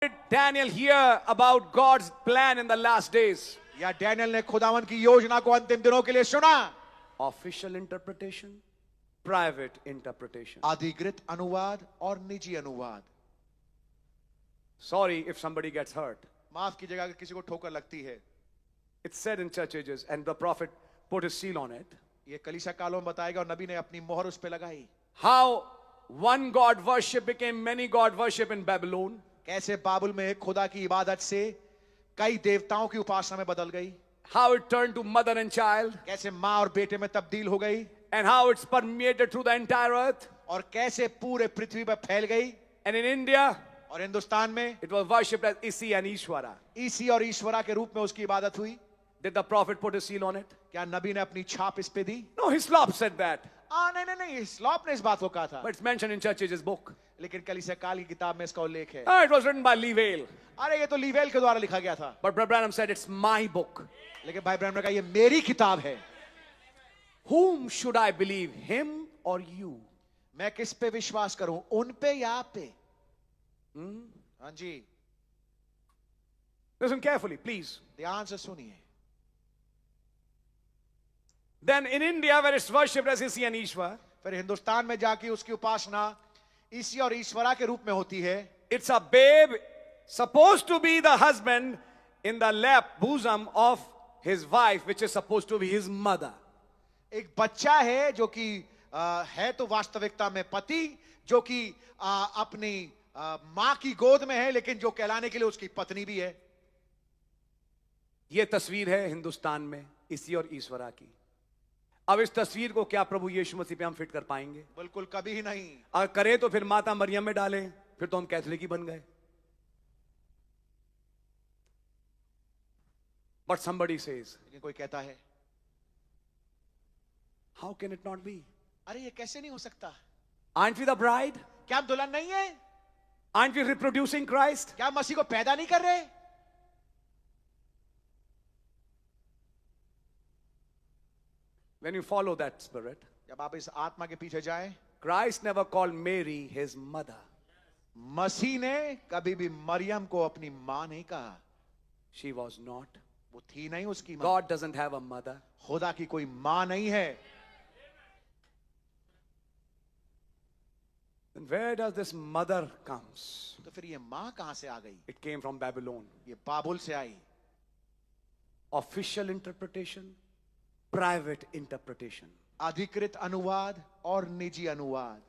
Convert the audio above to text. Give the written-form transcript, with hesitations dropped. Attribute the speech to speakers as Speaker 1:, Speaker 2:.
Speaker 1: Did Daniel hear about God's plan in the last days?
Speaker 2: या Daniel ने खुदावन की योजना को अंतिम दिनों के लिए सुना?
Speaker 1: Official interpretation, private interpretation.
Speaker 2: अधिकृत अनुवाद और निजी अनुवाद.
Speaker 1: Sorry if somebody gets hurt.
Speaker 2: माफ कीजिएगा अगर किसी को ठोकर लगती है.
Speaker 1: It's said in church ages, and the prophet put his seal on it.
Speaker 2: ये कलीसिया कालों में बताएगा और नबी ने अपनी मोहर उस पे लगाई.
Speaker 1: How one God worship became many God worship in Babylon.
Speaker 2: कैसे बाबुल में एक खुदा की इबादत से कई देवताओं की उपासना में बदल गई.
Speaker 1: How it turned to mother and child.
Speaker 2: कैसे माँ और बेटे में तब्दील हो गई.
Speaker 1: And how it's permeated through the entire earth.
Speaker 2: और कैसे पूरे पृथ्वी पर फैल गई.
Speaker 1: And in India,
Speaker 2: और हिंदुस्तान में
Speaker 1: it was worshipped as Isi and Ishwara.
Speaker 2: EC और ईश्वरा के रूप में उसकी इबादत हुई.
Speaker 1: Did the prophet put his seal on it?
Speaker 2: क्या नबी ने अपनी छाप इस पे दी?
Speaker 1: No, Hislop said that.
Speaker 2: नहीं, हिस्लॉप ने इस बात को कहा था.
Speaker 1: But it's mentioned in church ages book.
Speaker 2: लेकिन कलीसिया काल की किताब में इसका उल्लेख है.
Speaker 1: It was written by Leavale.
Speaker 2: अरे ये तो लीवेल के द्वारा लिखा गया था.
Speaker 1: But Brother Branham said it's my book.
Speaker 2: लेकिन भाई ब्रैनम ने कहा ये मेरी किताब है.
Speaker 1: Whom should I believe, him or you?
Speaker 2: मैं किस पे विश्वास करूं, उन पे या आप पे? हाँ जी.
Speaker 1: Listen carefully, please.
Speaker 2: ध्यान से सुनिए.
Speaker 1: Then in India, where it's worshipped as Isi and Ishwar,
Speaker 2: फिर हिंदुस्तान में जाके उसकी उपासना ईसी और ईश्वरा के रूप में होती है.
Speaker 1: it's a babe supposed to be the husband in the lap bosom of his wife, which is supposed to be his mother.
Speaker 2: एक बच्चा है जो कि है तो वास्तविकता में पति, जो कि अपनी मां की गोद में है, लेकिन जो कहलाने के लिए उसकी पत्नी भी है.
Speaker 1: यह तस्वीर है हिंदुस्तान में इसी और ईश्वरा की. अब इस तस्वीर को क्या प्रभु यीशु मसीह पे हम फिट कर पाएंगे?
Speaker 2: बिल्कुल कभी ही नहीं.
Speaker 1: अगर करें तो फिर माता मरियम में डालें, फिर तो हम कैथोलिक ही बन गए. But somebody says,
Speaker 2: लेकिन कोई कहता है
Speaker 1: how can it not be?
Speaker 2: अरे ये कैसे नहीं हो सकता?
Speaker 1: Aren't we the bride?
Speaker 2: क्या हम दुल्हन नहीं है?
Speaker 1: Aren't we reproducing Christ?
Speaker 2: क्या हम मसीह को पैदा नहीं कर रहे?
Speaker 1: When you follow that spirit,
Speaker 2: जब आप इस आत्मा के पीछे जाएं,
Speaker 1: Christ never called Mary his mother.
Speaker 2: मसीह ने कभी भी मरियम को अपनी मां नहीं कहा.
Speaker 1: She was not.
Speaker 2: वो थी नहीं उसकी मां.
Speaker 1: God doesn't have a mother.
Speaker 2: खुदा की कोई मां नहीं है.
Speaker 1: Then where does this mother comes?
Speaker 2: तो फिर ये मां कहां से आ गई?
Speaker 1: It came from Babylon.
Speaker 2: ये बाबुल से आई.
Speaker 1: Official interpretation, private interpretation.
Speaker 2: अधिकृत अनुवाद और निजी अनुवाद.